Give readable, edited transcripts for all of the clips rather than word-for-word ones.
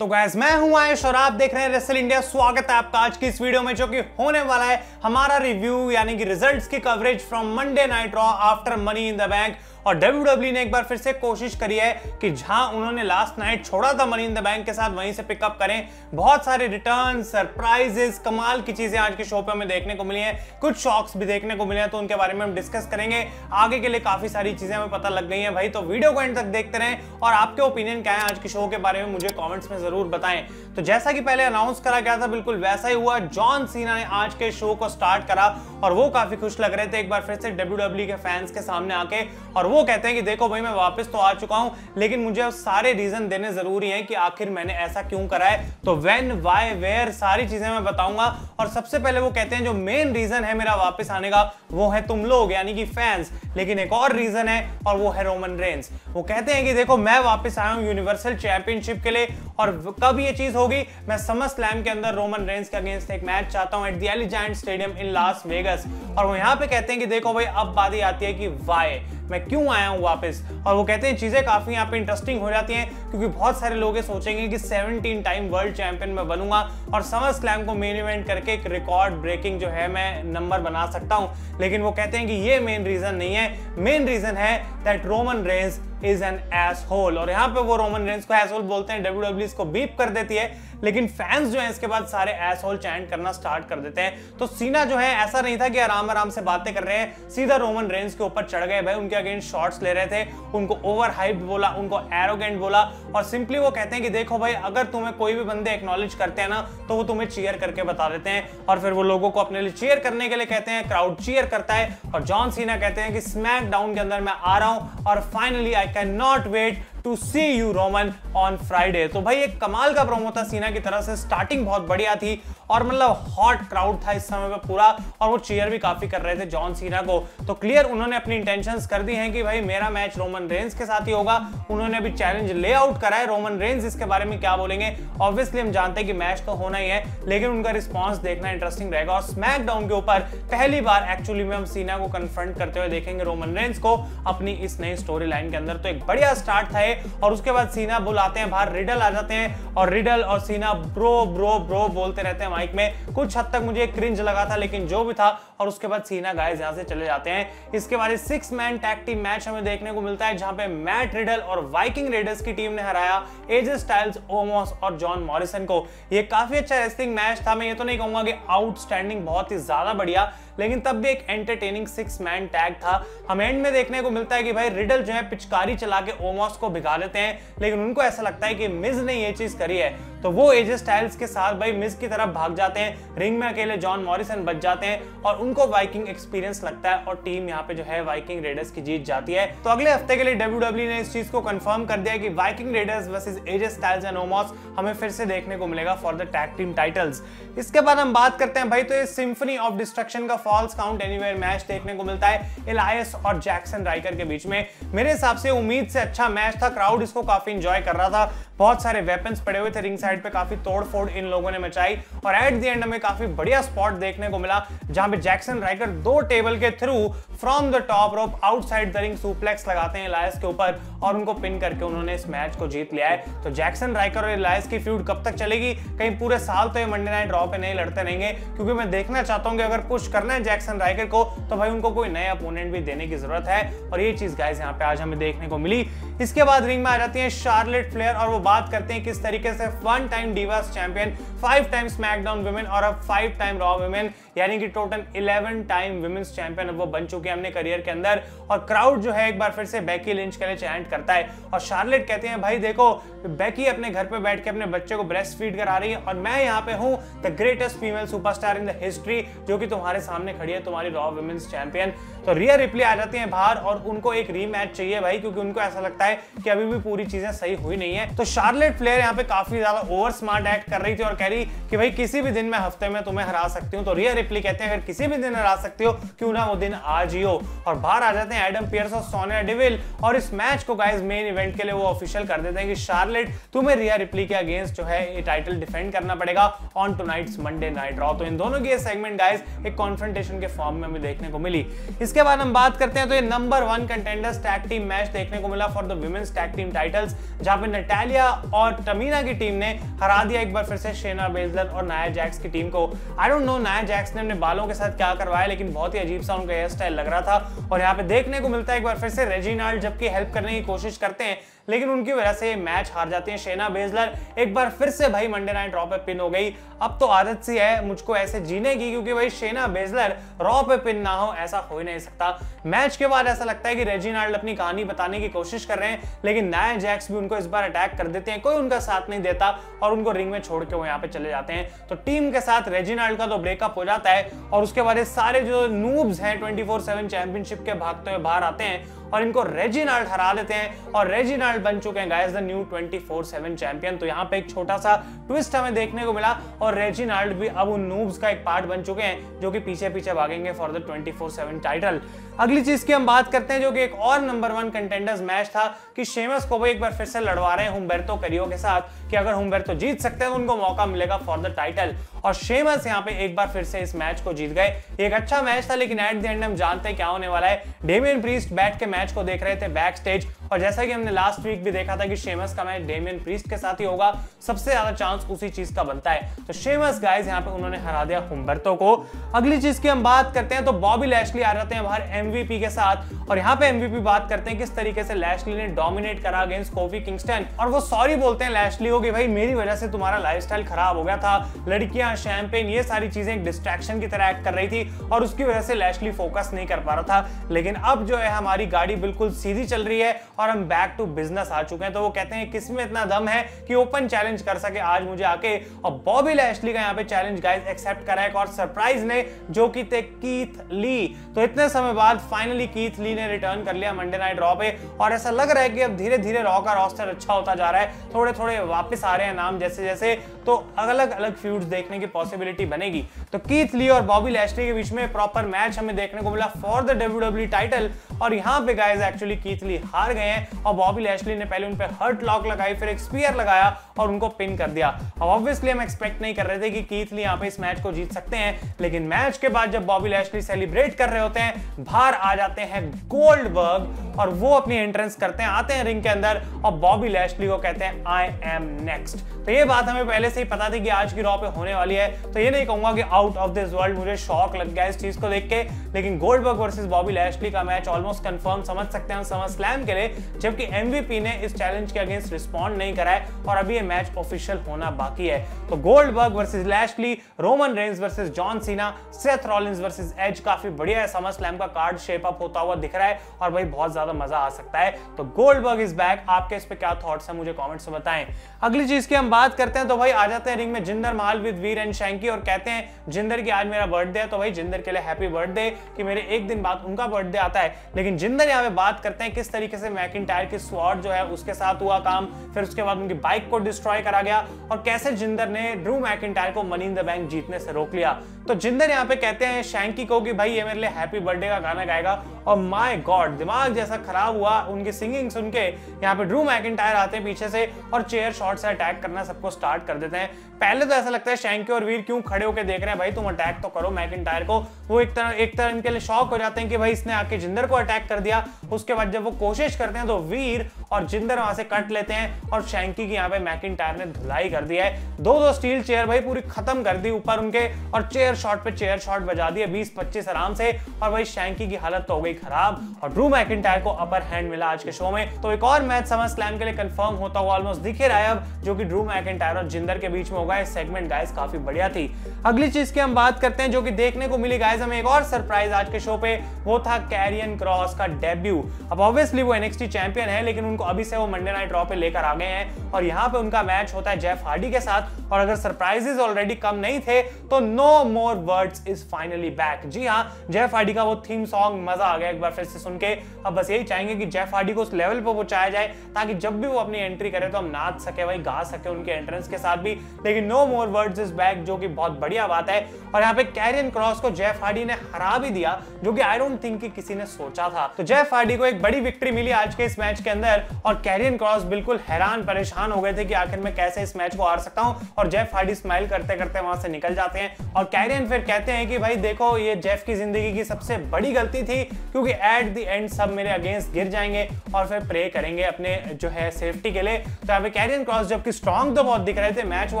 तो गाइस मैं हूं आयुष और आप देख रहे हैं रेसल इंडिया। स्वागत है आपका आज की इस वीडियो में, जो कि होने वाला है हमारा रिव्यू यानी कि रिजल्ट्स की coverage from Monday night raw after money in the bank. और WWE ने एक बार फिर से कोशिश करी है कि जहां उन्होंने लास्ट नाइट छोड़ा था मनी इन द बैंक के साथ, वहीं से पिकअप करें। बहुत सारे रिटर्न, सरप्राइजेस, कमाल की चीजें आज के शो पे हमें देखने को मिली हैं, कुछ शॉक्स भी देखने को मिले हैं, तो उनके बारे में हम डिस्कस करेंगे। आगे के लिए काफी सारी चीजें हमें पता लग गई हैं भाई, तो वीडियो को एंड तक देखते रहें और आपके ओपिनियन क्या है आज के शो के बारे में मुझे कॉमेंट्स में जरूर बताएं। तो जैसा कि पहले अनाउंस करा गया था, बिल्कुल वैसा ही हुआ। जॉन सीना ने आज के शो को स्टार्ट करा और वो काफी खुश लग रहे थे एक बार फिर से WWE के फैंस के सामने आके, और वो कहते हैं कि देखो भाई मैं वापस तो आ चुका हूं, लेकिन मुझे अब सारे रीजन देने जरूरी हैं कि आखिर मैंने ऐसा क्यों करा है। तो व्हेन, व्हाई, वेयर, सारी चीजें मैं बताऊंगा। और सबसे पहले वो कहते हैं जो मेन रीजन है मेरा वापस आने का, वो है तुम लोग यानी कि फैंस। लेकिन एक और रीजन है और वो है रोमन रेंस। वो कहते हैं कि देखो मैं वापस आया हूं यूनिवर्सल चैंपियनशिप के लिए, और कब ये चीज होगी, मैं समर स्लैम के अंदर रोमन रेंस के अगेंस्ट एक मैच चाहता हूं at the Allegiant stadium in Las Vegas. और वो यहाँ पे कहते हैं कि देखो भाई अब बात आती है कि व्हाई, मैं क्यों आया हूं वापस। और वो कहते हैं चीजें काफी यहाँ पे इंटरेस्टिंग हो जाती हैं, क्योंकि बहुत सारे लोग सोचेंगे कि 17 टाइम वर्ल्ड चैंपियन मैं बनूंगा और समर स्लैम को मेन इवेंट करके एक रिकॉर्ड ब्रेकिंग जो है मैं नंबर बना सकता हूं। लेकिन वो कहते हैं कि ये मेन रीजन नहीं है, मेन रीजन है that Roman Reigns is an asshole. और यहाँ पे वो रोमन रेंस को एसहोल बोलते हैं, WWE इसको बीप कर देती है, लेकिन फैंस जो है इसके बाद सारे एसहोल चैंट करना स्टार्ट कर देते हैं। तो सीना जो है ऐसा नहीं था कि आराम आराम से बातें कर रहे हैं, सीधा रोमन रेंस के ऊपर चढ़ गए भाई, उनके अगेंस्ट शॉट्स ले रहे थे, उनको ओवर हाइप बोला, उनको एरोगेंट बोला। और सिंपली वो कहते हैं कि देखो भाई अगर तुम्हें कोई भी बंदे एक्नॉलेज करते हैं ना, तो वो तुम्हें चीयर करके बता देते हैं, और फिर वो लोगों को अपने लिए चीयर करने के लिए कहते हैं, क्राउड चीयर करता है। और जॉन सीना कहते हैं कि स्मैकडाउन के अंदर मैं आ रहा हूं और finally I can not wait to see you Roman on Friday. तो भाई एक कमाल का प्रोमो था सीना की तरफ से, स्टार्टिंग बहुत बढ़िया थी और मतलब हॉट क्राउड था इस समय पे पूरा, और वो चीयर भी काफी कर रहे थे जॉन सीना को। तो क्लियर उन्होंने अपनी इंटेंशंस कर दी हैं कि भाई मेरा मैच रोमन रेंस के साथ ही होगा। उन्होंने अभी चैलेंज ले आउट करा है, रोमन रेंस इसके बारे में क्या बोलेंगे। ऑब्वियसली हम जानते हैं कि मैच तो होना ही है, लेकिन उनका रिस्पॉन्स देखना इंटरेस्टिंग रहेगा। और स्मैकडाउन के ऊपर पहली बार एक्चुअली में हम सीना को कन्फ्रंट करते हुए देखेंगे रोमन रेंस को अपनी इस नई स्टोरी लाइन के अंदर। तो एक बढ़िया स्टार्ट था ये। और उसके बाद सीना बुलाते हैं बाहर, रिडल आ जाते हैं और रिडल और सीना ब्रो ब्रो ब्रो बोलते रहते हैं माइक में। कुछ हद तक मुझे क्रिंज लगा था, लेकिन जो भी था। और उसके बाद सीना गाइस यहां से चले जाते हैं। इसके बाद 6 मैन टैग टीम मैच हमें देखने को मिलता है, जहां पे मैट रिडल और वाइकिंग रेडर्स की टीम ने हराया एजे स्टाइल्स, ओमोस और जॉन मॉरिसन को। ये काफी अच्छा रेसलिंग मैच था। मैं ये तो नहीं कहूंगा कि आउटस्टैंडिंग, बहुत ही ज्यादा बढ़िया, लेकिन तब भी एक एंटरटेनिंग 6 मैन टैग था। हम एंड में देखने को मिलता है कि भाई रिडल जो है पिचकारी चला के ओमोस को भिगा देते हैं, लेकिन उनको ऐसा लगता है कि मिज ने ये चीज करी है, तो वो एजे स्टाइल्स के साथ भाई मिज की तरफ भाग जाते हैं। रिंग में अकेले जॉन मॉरिसन बच जाते हैं और उनको वाइकिंग एक्सपीरियंस लगता है, और टीम यहाँ पे जो है वाइकिंग रेडर्स की जीत जाती है। तो अगले हफ्ते के लिए WWE ने इस चीज को कंफर्म कर दिया कि Viking readers versus AJ Styles and Omos हमें फिर से देखने को मिलेगा for the tag team titles. इसके बाद हम बात करते हैं भाई, तो ये सिम्फनी ऑफ डिस्ट्रक्शन का फॉल्स काउंट एनीवेयर मैच देखने को मिलता है एलायस और जैक्सन राइकर के बीच में। मेरे हिसाब से उम्मीद से अच्छा मैच था, क्राउड इसको काफी एंजॉय कर रहा था। बहुत सारे वेपन्स पड़े हुए थे रिंग साइड पे, काफी तोड़फोड़ इन लोगों ने मचाई, और एट द एंड हमें काफी बढ़िया स्पॉट देखने को मिला, जहां पे जैक्सन राइकर 2 टेबल के through from the top rope outside the ring suplex लगाते हैं एलायस के ऊपर, और उनको पिन करके उन्होंने इस मैच को जीत लिया है। तो जैक्सन राइकर और एलायस की फ्यूड कब तक चलेगी, कहीं पूरे साल तो ये मंडे नाइट रॉ पे नहीं लड़ते रहेंगे, क्योंकि मैं देखना चाहता हूं कि अगर पुश करना है जैक्सन राइकर को, तो भाई उनको कोई नया अपोनेंट भी देने की जरूरत है, और ये चीज गाइस यहाँ पे आज हमें देखने को मिली। इसके बाद रिंग में आ जाती है शार्लेट फ्लेयर, और वो बात करते हैं किस तरीके से 1 time Divas champion, 5 time SmackDown women और अब 5 टाइम रॉ वुमेन, यानी कि टोटल 11 टाइम वुमेन्स चैंपियन अब वो बन चुके हैं अपने करियर के अंदर। और क्राउड जो है एक बार फिर से बेकी लिंच के लिए चैंट करता है, और शार्लेट कहते हैं भाई देखो बेकी अपने घर पे बैठ के अपने बच्चे को ब्रेस्ट फीड करा रही है, और मैं यहाँ पे हूँ the greatest female superstar in the history, जो कि तुम्हारे सामने खड़ी है, तुम्हारी रॉ वुमेन्स चैंपियन। तो रिया रिप्ले आ जाती है बाहर, और उनको एक रीमैच चाहिए भाई, क्योंकि उनको ऐसा लगता है कि अभी भी पूरी चीजें सही हुई नहीं है। तो शार्लेट फ्लेयर यहाँ पे काफी ज्यादा ओवर स्मार्ट एक्ट कर रही थी और कह रही कि भाई किसी भी दिन मैं हफ्ते में तुम्हें हरा सकती हूँ। तो रिया रिप्ले कहते हैं अगर किसी भी दिन हरा सकती हो, क्यों ना वो दिन आज ही हो। और बाहर आ जाते हैं एडम पियर्स और सोनिया डेविल, और इस मैच को गाइस मेन इवेंट के लिए वो ऑफिशियल कर देते हैं कि शार्लेट तुम्हें रिया रिप्ले के अगेंस्ट जो है ये टाइटल डिफेंड करना पड़ेगा on tonight's Monday night raw. तो इन दोनों की ये सेगमेंट गाइस एक कॉन्फ्रंटेशन के फॉर्म में हमें देखने को मिली। इसके इसके बाद हम बात करते हैं तो ये number 1 contenders tag team match देखने को मिला for the women's tag team titles, जहां पे नटालिया और तमीना की टीम ने हरा दिया एक बार फिर से शेना बेजलर और नाया जैक्स की टीम को। I don't know Nia Jax ने अपने बालों के साथ क्या करवाया, लेकिन बहुत ही अजीब सा उनका हेयर स्टाइल लग रहा था। और यहाँ पे देखने को मिलता है एक बार फिर से रेजिनाल्ड जबकि हेल्प करने की कोशिश करते हैं, लेकिन उनकी वजह से मैच हार जाती है। शेना बेजलर एक बार फिर से भाई मंडे नाइट रॉ पे पिन हो गई। अब तो आदत सी है मुझको ऐसे जीने की, क्योंकि भाई शेना बेजलर रॉ पे पिन ना हो ऐसा हो ही नहीं सकता। मैच के बाद ऐसा लगता है कि रेजिनाल्ड अपनी कहानी बताने की कोशिश कर रहे हैं, लेकिन नाया जैक्स भी उनको इस बार अटैक कर देते हैं, कोई उनका साथ नहीं देता और उनको रिंग में छोड़ के वो यहाँ पे चले जाते हैं। तो टीम के साथ रेजिनाल्ड का तो ब्रेकअप हो जाता है और उसके बाद सारे जो नूब्स हैं 24/7 चैंपियनशिप के भागते हुए बाहर आते हैं और इनको रेजिनाल्ड हरा देते हैं और रेजिनाल्ड बन चुके हैं गाइस द न्यू 24/7 चैंपियन। तो यहाँ पे एक छोटा सा ट्विस्ट हमें देखने को मिला और रेजिनाल्ड भी अब उन नूब्स का एक पार्ट बन चुके हैं जो कि पीछे पीछे भागेंगे फॉर द 24/7 टाइटल। अगली चीज की हम बात करते हैं जो कि एक और नंबर 1 कंटेंडर्स मैच था कि शेमस को भी एक बार फिर से लड़वा रहे हैं हुम्बर्तो कैरियो के साथ कि अगर हुम्बर्तो जीत सकते हैं तो उनको मौका मिलेगा फॉर द टाइटल। और शेमस यहाँ पे एक बार फिर से इस मैच को जीत गए। एक अच्छा मैच था, लेकिन एट द एंड हम जानते हैं क्या होने वाला है। डेमियन प्रीस्ट बैठ के मैच को देख रहे थे बैक स्टेज, और जैसा कि हमने लास्ट वीक भी देखा था कि शेमस का मैच डेमियन प्रीस्ट के साथ ही होगा, सबसे ज्यादा चांस उसी चीज का बनता है। तो शेमस गाइस यहाँ पे उन्होंने हरा दिया हुम्बर्तो को। अगली चीज की हम बात करते हैं तो बॉबी लैशली आ जाते हैं बाहर एमवीपी के साथ, और यहाँ पे एमवीपी बात करते हैं किस तरीके से लैशली ने डोमिनेट करा अगेंस्ट कोफी किंगस्टन, और वो सॉरी बोलते हैं लैशली को कि भाई मेरी वजह से तुम्हारा लाइफस्टाइल खराब हो गया था, लड़कियां शैंपेन ये सारी चीजें एक डिस्ट्रैक्शन की तरह एक्ट कर रही थी और उसकी वजह से लैशली फोकस नहीं कर पा रहा था। लेकिन अब जो है हमारी गाड़ी बिल्कुल सीधी चल रही है और हम बैक टू बिजनेस आ चुके हैं। तो वो कहते हैं किसमें इतना दम है कि ओपन चैलेंज कर सके आज मुझे आके, और बॉबी लैशली का यहाँ पे चैलेंज गाइस एक्सेप्ट करा एक और सरप्राइज ने जो कि थे कीथ ली। तो इतने समय बाद फाइनली कीथ ली ने रिटर्न कर लिया मंडे नाइट रॉ पे, और ऐसा लग रहा है कि अब धीरे धीरे रॉ का रोस्टर अच्छा होता जा रहा है, थोड़े थोड़े वापस आ रहे हैं नाम जैसे जैसे, तो अलग अलग फ्यूड्स देखने की पॉसिबिलिटी बनेगी। तो कीथ ली और बॉबी लैशली के बीच में प्रॉपर मैच हमें देखने को मिला फॉर द WWE टाइटल, और यहाँ पे गाइस एक्चुअली कीथ ली हार गए हैं और बॉबी लैशली ने पहले उन पे हर्ट लॉक लगाई, फिर एक स्पीयर लगाया और उनको पिन कर दिया। अब ऑब्वियसली हम एक्सपेक्ट नहीं कर रहे थे कि कीथ ली यहाँ पे इस मैच को जीत सकते हैं, लेकिन मैच के बाद जब बॉबी लैशली सेलिब्रेट कर रहे होते हैं, बाहर आ जाते हैं गोल्डबर्ग और वो अपनी एंट्रेंस करते हैं, आते हैं रिंग के अंदर और बॉबी लैशली को कहते हैं आई एम नेक्स्ट। तो ये बात हमें पहले से ही पता थी कि आज की रॉ पे होने वाली है, तो ये नहीं कहूंगा कि आउट ऑफ दिस वर्ल्ड, मुझे शॉक लग गया इस चीज को देख के। लेकिन गोल्डबर्ग वर्सेस बॉबी लैशली का मैच ऑलमोस्ट कंफर्म समझ सकते हैं समर स्लैम के लिए, जबकि एमवीपी ने इस चैलेंज के अगेंस्ट रिस्पॉन्ड नहीं करा है और अभी ये मैच ऑफिशियल होना बाकी है। तो Goldberg versus Lashley, Roman Reigns versus John Cena, Seth Rollins versus Edge, काफी बढ़िया है। समर स्लैम का कार्ड शेप अप होता हुआ दिख रहा है और भाई बहुत ज्यादा मजा आ सकता है। तो गोल्डबर्ग इज बैक। आपके इस पे क्या थॉट्स हैं मुझे कमेंट्स में बताएं। अगली चीज की हम बात करते हैं तो भाई आ जाते हैं रिंग में जिंदर महल विद वीर एंड शैंकी और कहते हैं जिंदर की आज मेरा बर्थडे है, तो भाई जिंदर के लिए हैप्पी बर्थडे कि मेरे एक दिन बाद उनका बर्थडे आता है। लेकिन जिंदर यहाँ पे बात करते हैं किस तरीके से मैकिंटायर की स्वॉर्ड जो है उसके साथ हुआ काम, फिर उसके बाद उनकी बाइक को डिस्ट्रॉय करा गया और कैसे जिंदर ने ड्रू मैकिंटायर को मनी इन द बैंक जीतने से रोक लिया। तो जिंदर यहाँ पे कहते हैं शैंकी को कि भाई ये मेरे लिए हैप्पी बर्थडे का गाना गाएगा, और माय गॉड दिमाग जैसा खराब हुआ उनकी सिंगिंग सुन के। यहाँ पे ड्रू मैकिंटायर आते हैं पीछे से और चेयर शॉट से अटैक करना सबको स्टार्ट कर देते हैं। पहले तो ऐसा लगता है शैंकी और वीर क्यों खड़े होकर देख रहे हैं, भाई तुम अटैक तो करो मैकिंटायर को। वो एक तरह इनके लिए शॉक हो जाते हैं कि भाई इसने आके जिंदर को अटैक कर दिया। उसके बाद जब वो कोशिश करते हैं तो वीर और जिंदर वहां से कट लेते हैं और शैंकी की यहाँ पे मैकिंटायर ने धुलाई कर दिया है। दो स्टील चेयर भाई पूरी खत्म कर दी ऊपर उनके, और चेयर शॉट पे चेयर शॉट बजा दिए 20-25 आराम से, और भाई शैंकी की हालत तो हो गई खराब और ड्रू मैकिंटायर को अपर हैंड मिला आज के शो में। तो एक और मैच समर स्लैम के लिए कंफर्म होता हुआ ऑलमोस्ट दिख रहा है अब, जो कि ड्रू मैकिंटायर और जिंदर के बीच में होगा। इस सेगमेंट गाइस काफी बढ़िया थी। अगली चीज की हम बात करते हैं जो कि देखने को मिली गाइस हमें एक और सरप्राइज आज के शो पे, वो था कैरियन क्रॉस का डेब्यू। अब ऑब्वियसली वो NXT चैंपियन है, लेकिन उनको अभी से वो मंडे नाइट रॉ पे लेकर आ गए हैं और यहाँ पे उनका मैच होता है जेफ हार्डी के साथ। और अगर सरप्राइजेस ऑलरेडी कम नहीं थे तो no more words is finally back. जी हाँ, जेफ हार्डी का वो थीम सॉन्ग मजा आ गया एक बार फिर से सुन के। अब बस यही चाहेंगे कि जेफ हार्डी को उस लेवल पे पहुंचाया जाए ताकि जब भी वो अपनी एंट्री करे तो हम नाच सके, भाई गा सके उनके एंट्रेंस के साथ भी। लेकिन no more words is back, जो कि बहुत बढ़िया बात है। और यहाँ पे कैरियन क्रॉस को जेफ हार्डी ने हरा भी दिया, जो कि आई डोंट थिंक कि किसी ने सोचा था। तो जेफ हार्डी को एक बड़ी विक्ट्री मिली आज के इस मैच के अंदर और कैरियन क्रॉस बिल्कुल हैरान परेशान हो गए थे कि आखिर मैं कैसे इस मैच को हार सकता हूं, और जेफ हार्डी स्माइल करते करते वहां से निकल जाते हैं और कैरियन फिर कहते हैं कि भाई देखो ये जेफ की जिंदगी की सबसे बड़ी गलती थी, क्योंकि एट द एंड सब मेरे अगेंस्ट गिर जाएंगे और फिर प्रे करेंगे अपने जो है सेफ्टी के लिए। तो यहाँ पे कैरियन क्रॉस जबकि स्ट्रॉन्ग तो बहुत दिख रहे थे, मैच वो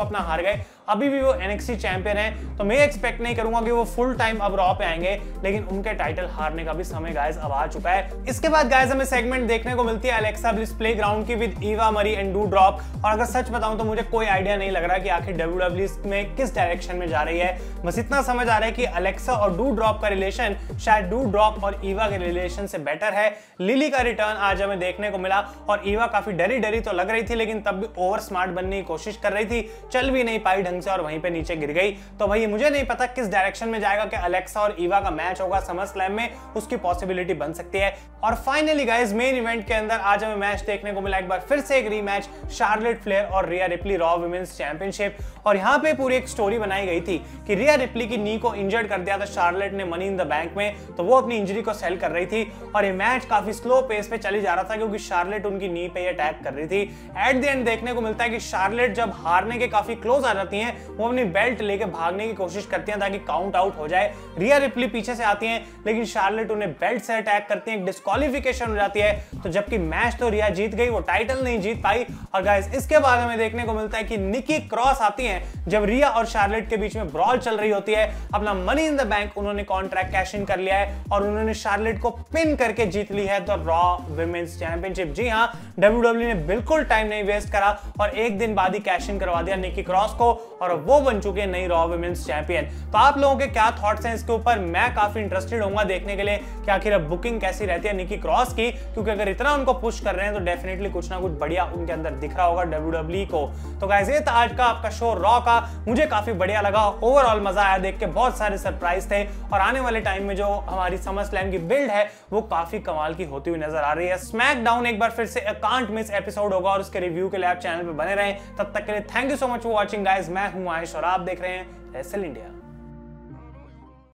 अपना हार गए। अभी भी वो NXT चैंपियन है, तो मैं एक्सपेक्ट नहीं करूंगा कि वो फुल टाइम अब रॉ पे आएंगे, लेकिन उनके टाइटल हारने का भी समय गाइस अब आ चुका है। इसके बाद गाइस हमें सेगमेंट देखने को मिलती है एलेक्सा ब्लिस प्लेग्राउंड की विद ईवा मरी एंड डूड्रॉप, और अगर सच बताऊं तो मुझे कोई आइडिया नहीं लग रहा कि आखिर WWE में किस डायरेक्शन में जा रही है। बस इतना समझ आ रहा है कि अलेक्सा और डूड्रॉप का रिलेशन शायद डूड्रॉप और ईवा के रिलेशन से बेटर है। लिली का रिटर्न आज हमें देखने को मिला और ईवा काफी डरी डरी तो लग रही थी, लेकिन तब भी ओवर स्मार्ट बनने की कोशिश कर रही थी, चल भी नहीं पाई ढंग से और वहीं पे नीचे गिर गई। तो भाई मुझे नहीं पता किस डायरेक्शन में जाएगा, कि अलेक्सा और ईवा का मैच होगा समर स्लैम में, उसकी पॉसिबिलिटी बन सकती है। और फाइनली गाइस मेन इवेंट के अंदर आज हमें मैच देखने को मिला एक बार फिर से एक रीमैच शार्लेट फ्लेयर और Rhea Ripley Raw women's championship. और यहाँ पे पूरी एक स्टोरी बनाई गई थी कि रिया रिप्ली की नी को इंजर्ड कर दिया था शार्लेट ने मनी इन द बैंक में, तो वो अपनी इंजरी को सेल कर रही थी और ये मैच काफी स्लो पेस पे चली जा रहा था क्योंकि शार्लेट उनकी नी पे अटैक कर रही थी। एट द एंड देखने को मिलता है कि शार्लेट जब हारने के काफी क्लोज आ जाती हैं, वो अपनी बेल्ट लेके भागने की कोशिश करती हैं ताकि काउंट आउट हो जाए। रिया रिप्ली पीछे से आती हैं, लेकिन शार्लेट उन्हें बेल्ट से अटैक करती हैं, डिस्क्वालिफिकेशन हो जाती है। तो जबकि मैच तो रिया जीत गई, वो टाइटल नहीं जीत पाई। और गाइस इसके बाद हमें देखने को मिलता है कि निकी क्रॉस आती हैं जब रिया और शार्लेट के बीच में ब्रॉल चल रही होती है। अपना मनी इन द बैंक उन्होंने कॉन्ट्रैक्ट कैश इन कर लिया है और उन्होंने शार्लेट को पिन करके जीत ली है द रॉ वुमेन्स चैंपियनशिप। जी हां, WWE ने बिल्कुल टाइम नहीं वेस्ट करा और एक दिन बाद ही कैश इन करवा दिया निकी क्रॉस को, और वो बन चुके हैं नई रॉ वुमेन्स चैंपियन। तो आप लोगों के क्या थॉट्स हैं इसके ऊपर? मैं काफी इंटरेस्टेड होऊंगा देखने के लिए कि आखिर अब बुकिंग कैसी रहती है निकी क्रॉस की, क्योंकि अगर इतना उनको पुश कर रहे हैं तो डेफिनेटली कुछ ना कुछ बढ़िया उनके अंदर दिख रहा होगा WWE को। तो गाइस ये था आज का आपका शो रॉ का, मुझे काफी बढ़िया लगा, ओवरऑल मजा आया देख के, बहुत सारे सरप्राइज थे और आने वाले टाइम में जो हमारी समर स्लैम की बिल्ड है वो काफी कमाल की होती हुई नजर आ रही है। स्मैकडाउन एक बार फिर से कांट मिस एपिसोड होगा और उसके रिव्यू के लिए आप चैनल पे बने रहें। तब तक के लिए thank you so much for watching guys. मैं हूं आयुष और आप देख रहे हैं रेसल इंडिया।